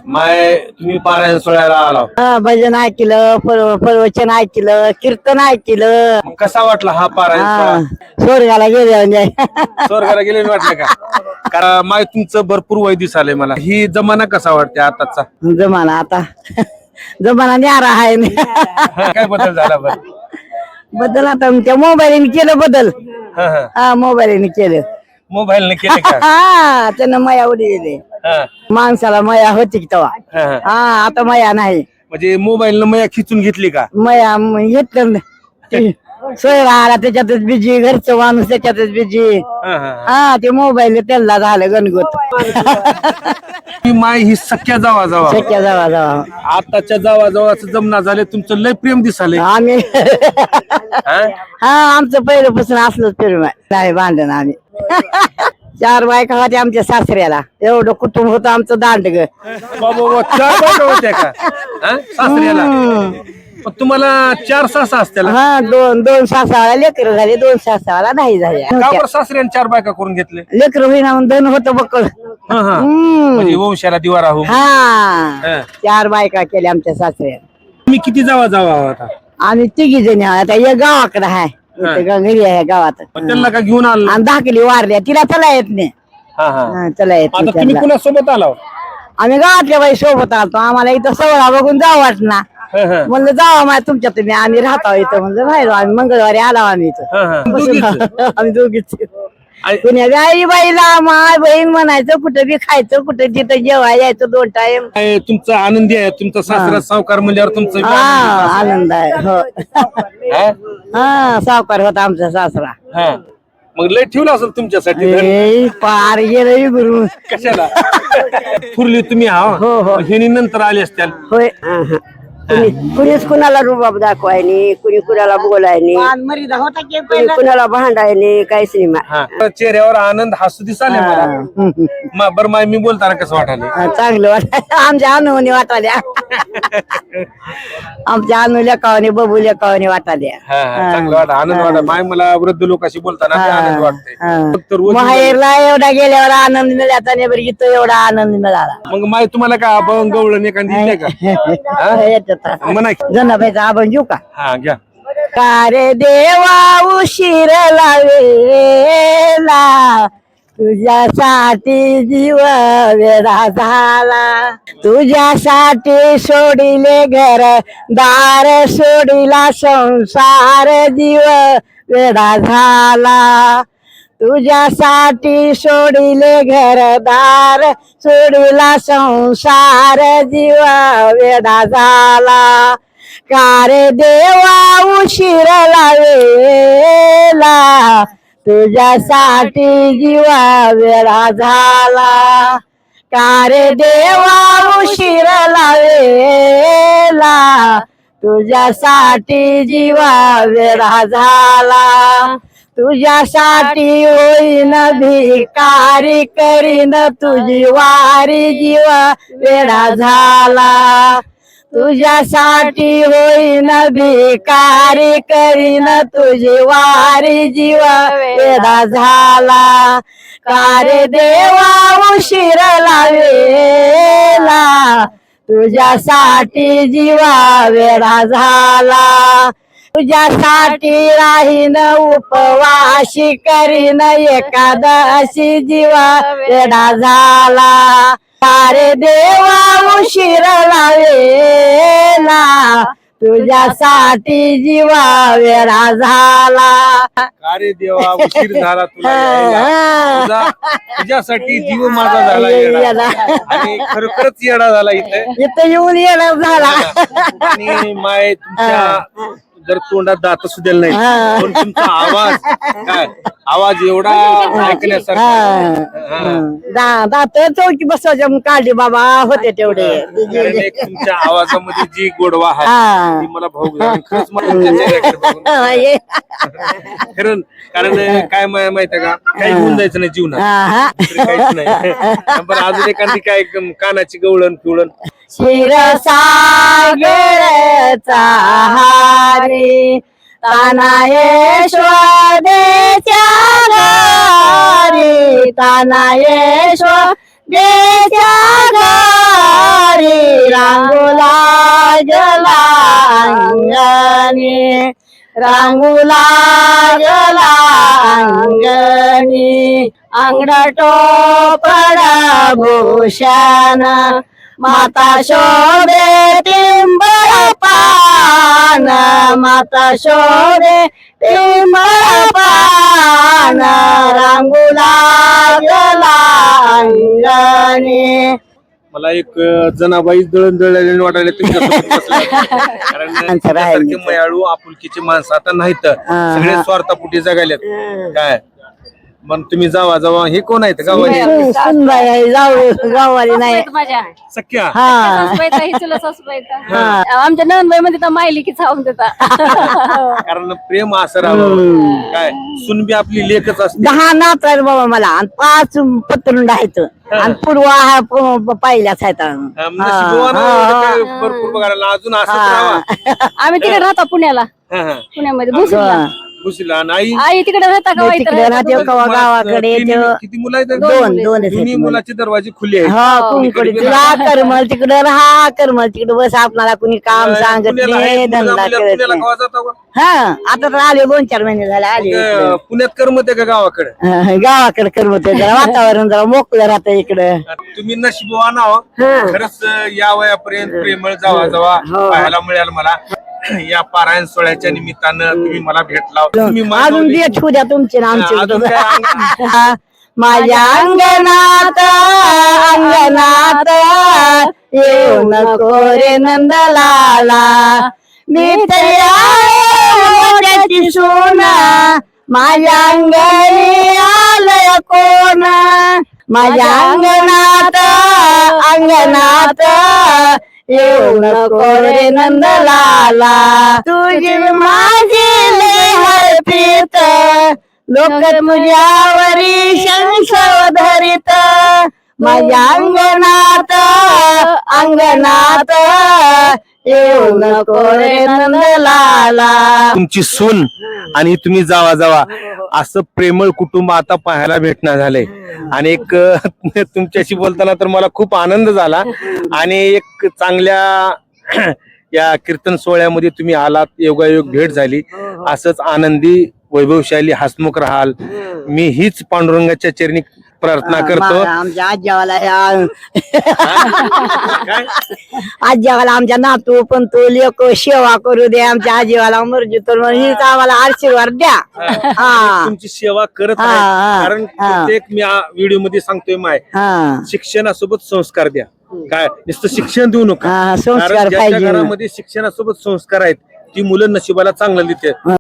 माय तुम्ही पारायण सोहळ्याला आला भजन ऐकलं, प्रवचन ऐकलं, कीर्तन ऐकलं. मग कसा वाटला हा पारायण सोहळा? स्वर्गाला गेले म्हणजे स्वर्गाला गेले वाटलं का? कारण माय तुमचं भरपूर वय दिसालय मला. ही जमाना कसा वाटते आताचा? जमाना आता जमाना न्यारा आहे काय बदल झाला बरं? बदल आता त्या मोबाईलने केलं बदल. हा मोबाईलने केलं. मोबाईलने केले का? हा त्यानं माया उडी दिली. माणसाला माया होती की तेव्हा. हा आता माया नाही. म्हणजे मोबाईलनं मया खिचून घेतली का? माया घेतलं सोयरा आला त्याच्यातच बिजी, घरचं माणूस त्याच्यातच बिजी. हा ते मोबाईल त्याला झालं गणगोत. माय ही सख्या जावा जावा शक्य जावा जावा आताच्या जावा जावाचं जमना झाले. तुमचं लय प्रेम दिसाले. आम्ही हा आमचं पहिल्यापासून असलंच प्रेम आहे. भांडण आम्ही 4 बायका होत्या आमच्या सासऱ्याला. एवढं कुटुंब होतं आमचं दांडग. बाबा 4 बायका होत्या का सासऱ्याला? पण तुम्हाला 4 सासा असत्याला. हा दोन सासाला लेकर झाले, 2 सासाला नाही झाले. का बरं सासऱ्याने 4 बायका करून घेतले? लेकर होईना म्हणून दोन होतं बकळ. म्हणजे वंशाला दिवारा हो. हा 4 बायका केल्या आमच्या सासऱ्याला. तुम्ही किती जावा जावा होता? आम्ही 3 जणी आता एक गावाकडे आहे, घरी आहे गावात. त्यांना का घेऊन आलं? आणि धाकली वारल्या, तिला चला येत नाही. चला येत आता नाही तुम्ही त्यांना. कुणा सोबत आला? आम्ही गावातल्या बाई सोबत आलतो. आम्हाला इथं सोहळा बघून जावं वाटना. म्हणलं जावा माय तुमच्या तुम्ही, आम्ही राहतो इथं. म्हणलं राहिलो आम्ही. मंगळवारी आला आम्ही इथं. आम्ही दोघीच. कुण्या आई बाईला माय बहीण म्हणायचं, कुठं बी खायचं, कुठं तिथं जेवाय यायचं 2 टाइम. तुमचा आनंदी आहे. तुमचा सासरा सावकार म्हणल्यावर तुमचं बी हा आनंद आहे. हो हा? हा सावकार होता आमचा सासरा. हा. मग लय ठेवलं असेल तुमच्यासाठी. ए, पार गेलं गुरु. कशाला फुरली तुम्ही? हो, हो. हिनी नंतर आले असत्याल. होय. कुणीच कुणाला रुबाब दाखवायनी, कुणी कुणाला बोलायनी, कुणी कुणाला भांडायनी, काहीच नाही. चेहऱ्यावर आनंद हसू दिसाले मला. बरं माय मी बोलताना कसं वाटाले? चांगलं वाटाय. आमच्या अनुभवनी वाटाल्या. आमच्या अनु लेकावानी, बबू लेकावानी वाटाल्या. चांगलं वाटा, आनंद वाटा. माय मला वृद्ध लोकांशी बोलताना ते आनंद वाटतंय. फक्त रोज माहेरला एवढा गेल्यावर आनंद मिळाला आणि बरं इथं एवढा आनंद मिळाला. मग माय तुम्हाला का अभंग गवळण एखादी दिली का? म्हणा की. जनाबाईचा आपण घेऊ का? हा घ्या. का रे देवा उशीर लावेला, तुझ्यासाठी जीव वेडा झाला. तुझ्यासाठी सोडिले घर दार, सोडिला संसार, जीव वेडा झाला. तुझ्यासाठी सोडिले घरदार, सोडिला संसार, जीव वेडा झाला. का रे देवा उशीर लावेला, तुझ्यासाठी जीवा वेडा झाला. का रे देवा उशीर लावेला, तुझ्यासाठी जीवा वेडा झाला. तुझ्यासाठी होईन भिकारी, करीन तुझी वारी, जीव वेडा झाला. तुझ्यासाठी होईन भिकारी, करीन तुझी वारी, जीव वेडा झाला. का रे देवा उशीर लावेला, तुझ्यासाठी जीवा वेडा झाला. तुझ्यासाठी राहीन उपवाशी, करीन एकादशी, जीवा वेडा झाला. का रे देवा उशीर लावेला, तुझ्यासाठी जीवा वेडा झाला. अरे देवा उशीर झाला तुला यायला. तुझ्यासाठी जीव माझा झाला येडा. आणि खरोखरच येडा झाला इथं येऊन येणार झाला. आणि माय तुमच्या जर तोंडात दात सुदेल नाही, पण तुमचा आवाज एवढा ऐकण्यासारखा. दात चौकी बसवायच्या काढली बाबा होते तेवढे. तुमच्या आवाजामध्ये जी गोडवा आहे ती मला भाऊ खरंच मला तुमच्या चेहऱ्याकडे बघून खरं. कारण काय माहितीये का, काही घेऊन जायचं नाही जीवनात, काहीच नाही. पण अजून एखादी काय कानाची गवळण पिवळण. क्षीरसागरचा हारी, तानायेश्वदेच्या घरी, तानायेश्वदेच्या घरी, लागला अंगणी रांगू लागला अंगणी अंगडा टोपडा भूषण माता शोभे टिंबळ पान माता शोभे टिंबळ पान रांगू लागला अंगणी. मला एक जनाबाई दळण दळलेली वाटायला तुमच्यासोबत बसल्या. कारण तुमच्यासारखे मयाळू आपुलकीचे माणसं आता नाहीत, सगळे स्वार्थापोटी जगायलेत. काय मग तुम्ही जावा जावा हे कोण आहेत गावाली? जाऊ गाववाली नाही सख्या आमच्या नंदबाई मध्ये तर मायली की चावून देता. कारण प्रेम असं राहावं. काय सुनबी आपली लेखच असते. 10 नात आहेत बाबा मला आणि 5 पत्रुंड आहेत आणि पूर्वा पाहिल्याच आहेत. नशिबवान काय भरपूर बघायला अजून असंच राहावा. आम्ही तिकडे राहता पुण्याला, पुण्यामध्ये भुसुरला. घुसला नाही आई तिकडे राहता का तिकडे राहते कवा गावाकडे किती मुलं आहेत? दोन दोन्ही मुलाचे दरवाजे खुले आहेत. हो कुणीकडे तुला करमल तिकडे राहा करमल तिकडे बस आपल्याला कुणी काम सांगत पुण्याला आहे, नाही मुलगा धंदा मुल्या- करत पुण्याला नाही. केव्हा जाता का? हा आता तर आले 2-4 महिने झाले आले मग, पुण्यात करमत आहे का गावाकडे? गावाकडे करमत जरा वातावरण जरा मोकळं राहतं इकडं. तुम्ही नशिबवान आहो खरंच. या वयापर्यंत प्रेमळ जावा जावा पाहायला मिळाल मला. या पारायण सोहळ्याच्या निमित्तानं तुम्ही मला भेटला. तुम्ही अजून मानवली. देत होत्या तुमचे ना आमचे अजून काय माझ्या अंगणात अंगणात येऊ नको रे नंदलाला मी तयाची सोना माझ्या अंगणी आलय कोण माझ्या अंगणात अंगणात येऊ नको रे नंदलाला तुझी माझी हरपीत लोक तुझ्यावरी संशय धरीत माझ्या अंगणात अंगणात येऊ नको रे नंदलाला. तुमची सून आणि तुम्ही जावा जावा असं प्रेमळ कुटुंब आता पाहायला भेटणार झालंय. आणि एक तुमच्याशी बोलताना तर मला खूप आनंद झाला. आणि एक चांगल्या या कीर्तन सोहळ्यामध्ये तुम्ही आलात, योगायोग भेट झाली. असंच आनंदी वैभवशाली हसमुख राहाल मी हीच पांडुरंगाच्या चरणी प्रार्थना करतो. आमच्या आज्यावाला काय आज्यावाला आमच्या नातू पण तो लेक सेवा करू दे आमच्या आजीवाला मर्जी तर हीच आम्हाला आशीर्वाद द्या. तुमची सेवा करत हा, आहे. हा, कारण प्रत्येक मी व्हिडिओ मध्ये सांगतोय माय शिक्षणासोबत संस्कार द्या. काय नुसतं शिक्षण देऊ नका. संस्कार कारण ज्यांच्या पाहिजे. घरामध्ये शिक्षणासोबत संस्कार आहेत ती मुलं नशिबाला चांगलं देते.